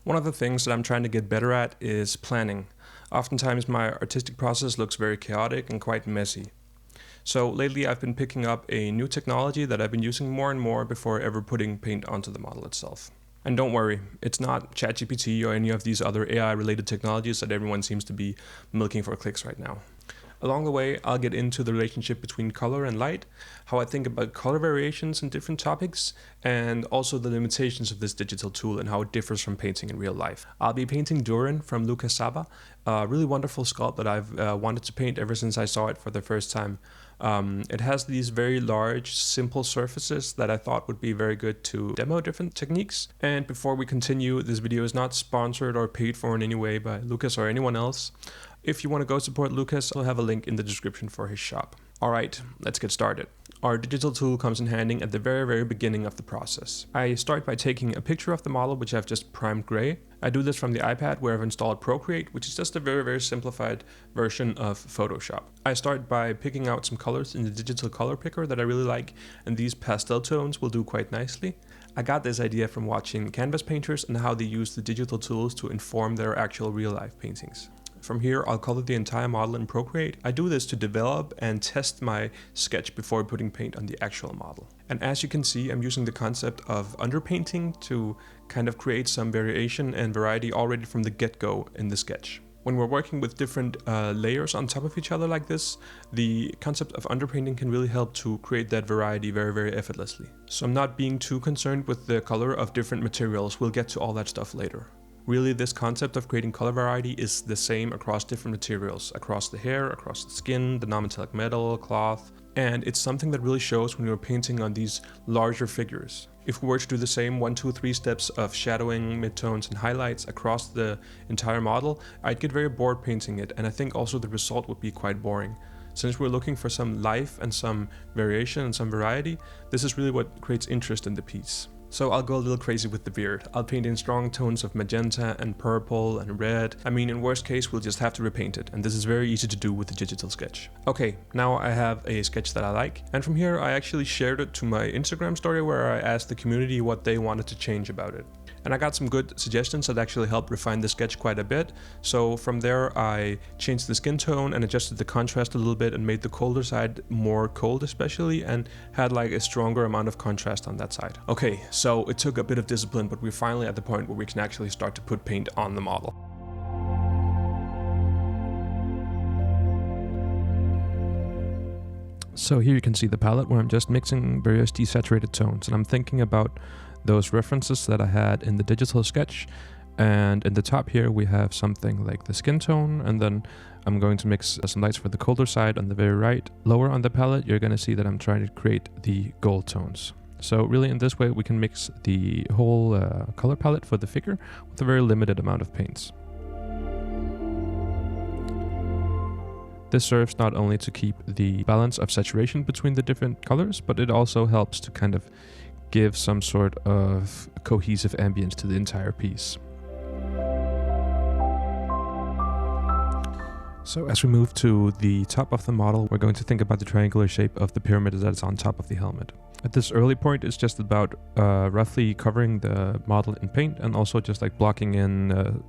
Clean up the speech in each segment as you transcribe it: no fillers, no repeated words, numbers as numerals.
One of the things that I'm trying to get better at is planning. Oftentimes my artistic process looks very chaotic and quite messy. So lately I've been picking up a new technology that I've been using more and more before ever putting paint onto the model itself. And don't worry, it's not ChatGPT or any of these other AI-related technologies that everyone seems to be milking for clicks right now. Along the way, I'll get into the relationship between color and light, how I think about color variations in different topics, and also the limitations of this digital tool and how it differs from painting in real life. I'll be painting Durin from Luca Saba, a really wonderful sculpt that I've wanted to paint ever since I saw it for the first time. It has these very large, simple surfaces that I thought would be very good to demo different techniques. And before we continue, this video is not sponsored or paid for in any way by Lucas or anyone else. If you want to go support Lucas, I'll have a link in the description for his shop. Alright, let's get started. Our digital tool comes in handy at the very beginning of the process. I start by taking a picture of the model, which I've just primed gray. I do this from the iPad where I've installed Procreate, which is just a very simplified version of Photoshop. I start by picking out some colors in the digital color picker that I really like, and these pastel tones will do quite nicely. I got this idea from watching canvas painters and how they use the digital tools to inform their actual real-life paintings. From here, I'll color the entire model in Procreate. I do this to develop and test my sketch before putting paint on the actual model. And as you can see, I'm using the concept of underpainting to kind of create some variation and variety already from the get-go in the sketch. When we're working with different layers on top of each other like this, the concept of underpainting can really help to create that variety very effortlessly. So I'm not being too concerned with the color of different materials. We'll get to all that stuff later. Really, this concept of creating color variety is the same across different materials, across the hair, across the skin, the non-metallic metal, cloth, and it's something that really shows when you're painting on these larger figures. If we were to do the same 1, 2, 3 steps of shadowing, midtones, and highlights across the entire model, I'd get very bored painting it, and I think also the result would be quite boring. Since we're looking for some life and some variation and some variety, this is really what creates interest in the piece. So I'll go a little crazy with the beard. I'll paint in strong tones of magenta and purple and red. I mean, in worst case, we'll just have to repaint it, and this is very easy to do with the digital sketch. Okay, now I have a sketch that I like, and from here I actually shared it to my Instagram story where I asked the community what they wanted to change about it. And I got some good suggestions that actually helped refine the sketch quite a bit. So from there I changed the skin tone and adjusted the contrast a little bit and made the colder side more cold especially, and had like a stronger amount of contrast on that side. Okay, so it took a bit of discipline, but we're finally at the point where we can actually start to put paint on the model. So here you can see the palette where I'm just mixing various desaturated tones, and I'm thinking about those references that I had in the digital sketch. And in the top here we have something like the skin tone, and then I'm going to mix some lights for the colder side on the very right. Lower on the palette you're going to see that I'm trying to create the gold tones. So really in this way we can mix the whole color palette for the figure with a very limited amount of paints. This serves not only to keep the balance of saturation between the different colors, but it also helps to kind of give some sort of cohesive ambience to the entire piece. So as we move to the top of the model, we're going to think about the triangular shape of the pyramid that's on top of the helmet. At this early point, it's just about roughly covering the model in paint and also just like blocking in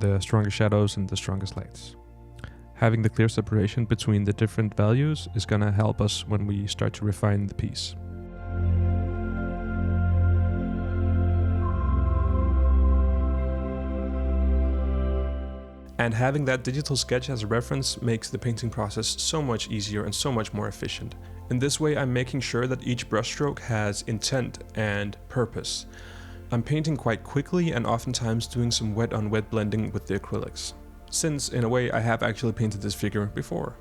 the strongest shadows and the strongest lights. Having the clear separation between the different values is going to help us when we start to refine the piece. And having that digital sketch as a reference makes the painting process so much easier and so much more efficient. In this way, I'm making sure that each brushstroke has intent and purpose. I'm painting quite quickly and oftentimes doing some wet on wet blending with the acrylics, since in a way I have actually painted this figure before.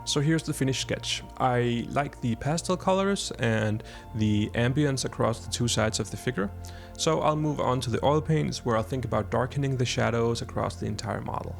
So here's the finished sketch. I like the pastel colors and the ambience across the two sides of the figure. So I'll move on to the oil paints, where I'll think about darkening the shadows across the entire model.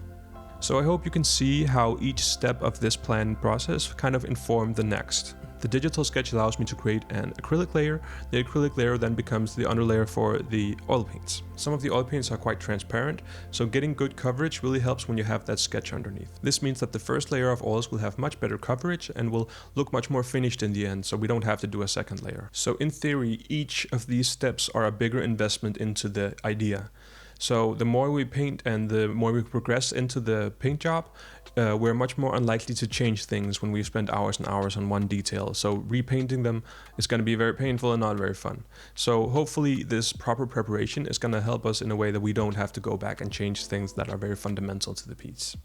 So I hope you can see how each step of this planning process kind of informed the next. The digital sketch allows me to create an acrylic layer. The acrylic layer then becomes the underlayer for the oil paints. Some of the oil paints are quite transparent, so getting good coverage really helps when you have that sketch underneath. This means that the first layer of oils will have much better coverage and will look much more finished in the end, so we don't have to do a second layer. So in theory, each of these steps are a bigger investment into the idea. So the more we paint and the more we progress into the paint job, we're much more unlikely to change things when we spend hours and hours on one detail. So repainting them is going to be very painful and not very fun. So hopefully this proper preparation is going to help us in a way that we don't have to go back and change things that are very fundamental to the piece.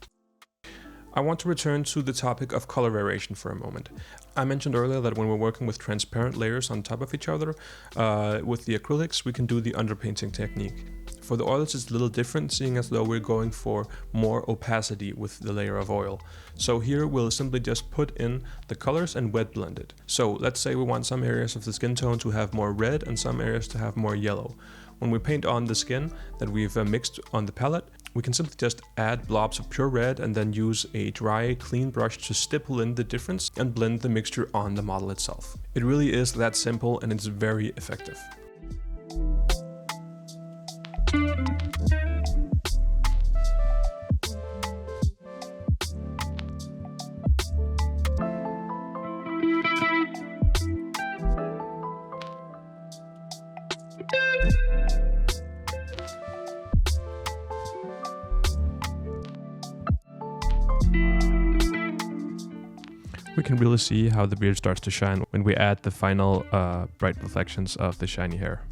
I want to return to the topic of color variation for a moment. I mentioned earlier that when we're working with transparent layers on top of each other, with the acrylics, we can do the underpainting technique. For the oils, it's a little different, seeing as though we're going for more opacity with the layer of oil. So here we'll simply just put in the colors and wet blend it. So let's say we want some areas of the skin tone to have more red and some areas to have more yellow. When we paint on the skin that we've mixed on the palette, we can simply just add blobs of pure red and then use a dry, clean brush to stipple in the difference and blend the mixture on the model itself. It really is that simple, and it's very effective. We can really see how the beard starts to shine when we add the final bright reflections of the shiny hair.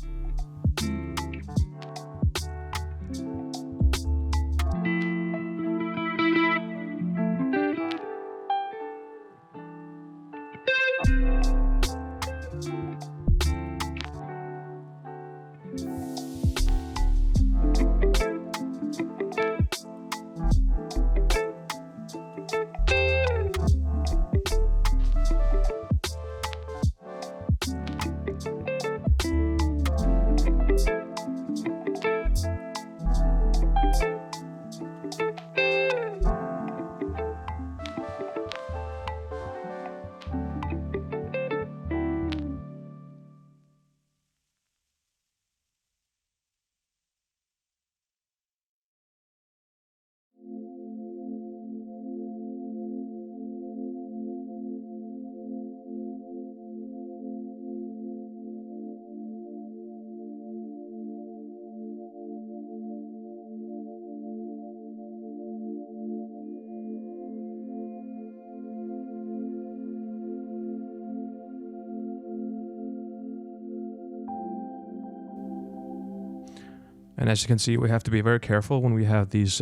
And as you can see, we have to be very careful when we have these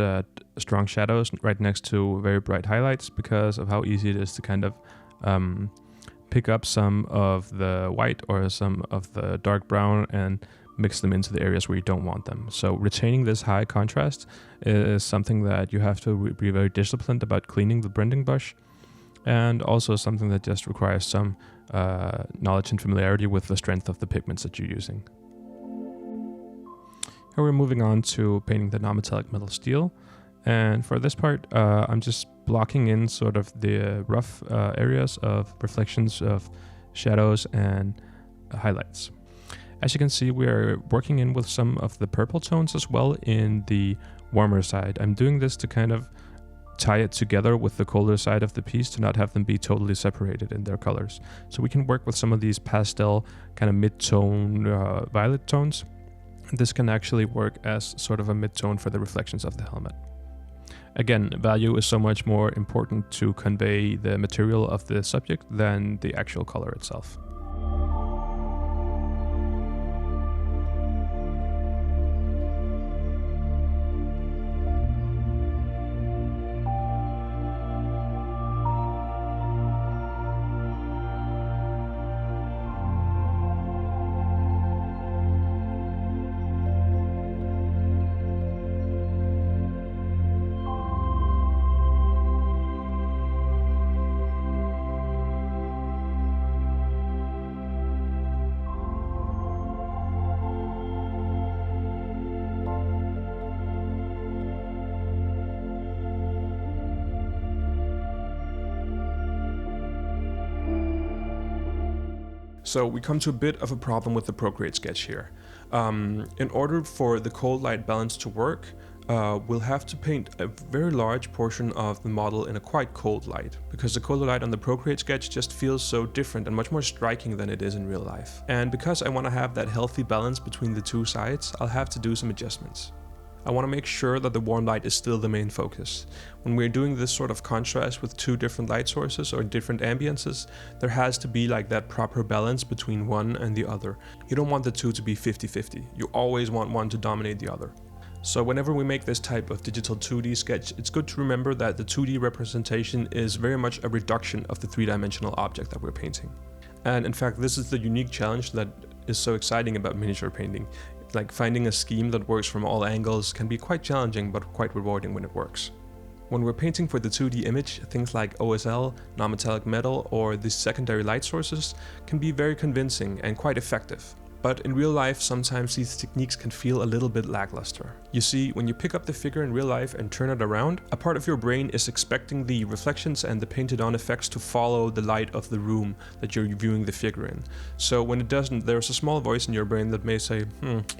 strong shadows right next to very bright highlights, because of how easy it is to kind of pick up some of the white or some of the dark brown and mix them into the areas where you don't want them. So retaining this high contrast is something that you have to be very disciplined about cleaning the blending brush, and also something that just requires some knowledge and familiarity with the strength of the pigments that you're using. Here we're moving on to painting the non-metallic metal steel, and for this part I'm just blocking in sort of the rough areas of reflections of shadows and highlights. As you can see, we are working in with some of the purple tones as well in the warmer side. I'm doing this to kind of tie it together with the colder side of the piece to not have them be totally separated in their colors. So we can work with some of these pastel kind of mid-tone violet tones. This can actually work as sort of a mid-tone for the reflections of the helmet. Again, value is so much more important to convey the material of the subject than the actual color itself. So we come to a bit of a problem with the Procreate sketch here. In order for the cold-light balance to work, we'll have to paint a very large portion of the model in a quite cold light, because the color light on the Procreate sketch just feels so different and much more striking than it is in real life. And because I want to have that healthy balance between the two sides, I'll have to do some adjustments. I want to make sure that the warm light is still the main focus. When we're doing this sort of contrast with two different light sources or different ambiances, there has to be like that proper balance between one and the other. You don't want the two to be 50-50. You always want one to dominate the other. So whenever we make this type of digital 2D sketch, it's good to remember that the 2D representation is very much a reduction of the three-dimensional object that we're painting. And in fact, this is the unique challenge that is so exciting about miniature painting. Like finding a scheme that works from all angles can be quite challenging, but quite rewarding when it works. When we're painting for the 2D image, things like OSL, non-metallic metal, or the secondary light sources can be very convincing and quite effective. But in real life, sometimes these techniques can feel a little bit lackluster. You see, when you pick up the figure in real life and turn it around, a part of your brain is expecting the reflections and the painted on effects to follow the light of the room that you're viewing the figure in. So when it doesn't, there's a small voice in your brain that may say,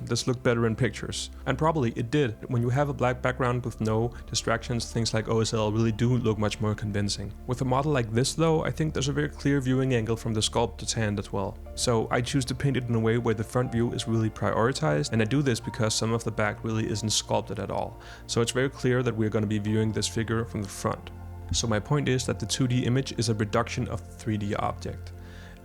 this looked better in pictures. And probably it did. When you have a black background with no distractions, things like OSL really do look much more convincing. With a model like this though, I think there's a very clear viewing angle from the sculptor's hand as well. So I choose to paint it in a way where the front view is really prioritized, and I do this because some of the back really isn't sculpted at all. So it's very clear that we're going to be viewing this figure from the front. So my point is that the 2D image is a reduction of the 3D object.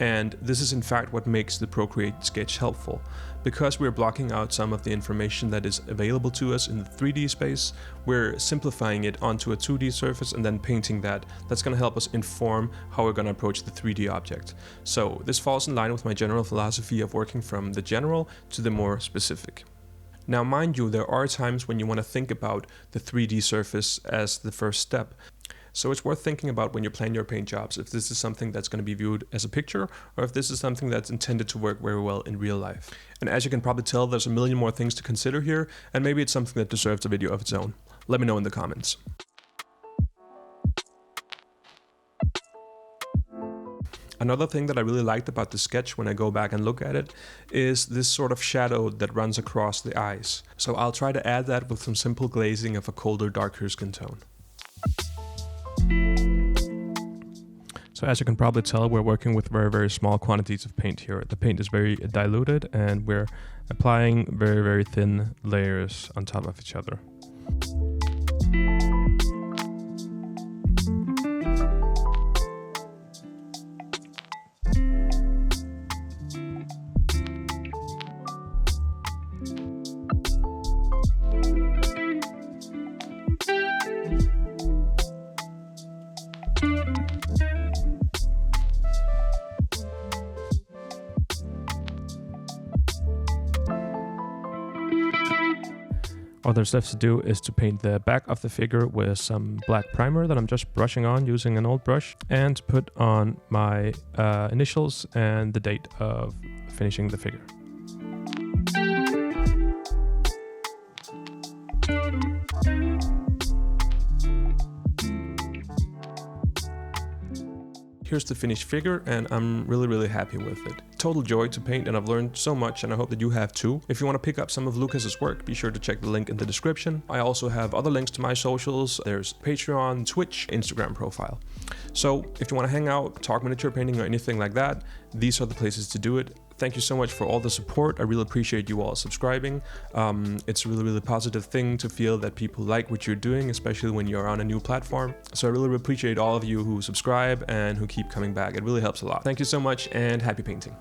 And this is in fact what makes the Procreate sketch helpful. Because we're blocking out some of the information that is available to us in the 3D space, we're simplifying it onto a 2D surface and then painting that. That's going to help us inform how we're going to approach the 3D object. So this falls in line with my general philosophy of working from the general to the more specific. Now mind you, there are times when you want to think about the 3D surface as the first step. So it's worth thinking about when you plan your paint jobs, if this is something that's going to be viewed as a picture, or if this is something that's intended to work very well in real life. And as you can probably tell, there's a million more things to consider here, and maybe it's something that deserves a video of its own. Let me know in the comments. Another thing that I really liked about the sketch when I go back and look at it is this sort of shadow that runs across the eyes. So I'll try to add that with some simple glazing of a colder, darker skin tone. So as you can probably tell, we're working with very, very small quantities of paint here. The paint is very diluted and we're applying very, very thin layers on top of each other. Other steps to do is to paint the back of the figure with some black primer that I'm just brushing on using an old brush, and put on my initials and the date of finishing the figure. Here's the finished figure, and I'm really happy with it. Total joy to paint, and I've learned so much, and I hope that you have too. If you want to pick up some of Lucas's work, be sure to check the link in the description. I also have other links to my socials. There's Patreon, Twitch, Instagram profile. So if you want to hang out, talk miniature painting or anything like that, these are the places to do it. Thank you so much for all the support. I really appreciate you all subscribing. It's a really positive thing to feel that people like what you're doing, especially when you're on a new platform. So I really appreciate all of you who subscribe and who keep coming back. It really helps a lot. Thank you so much, and happy painting.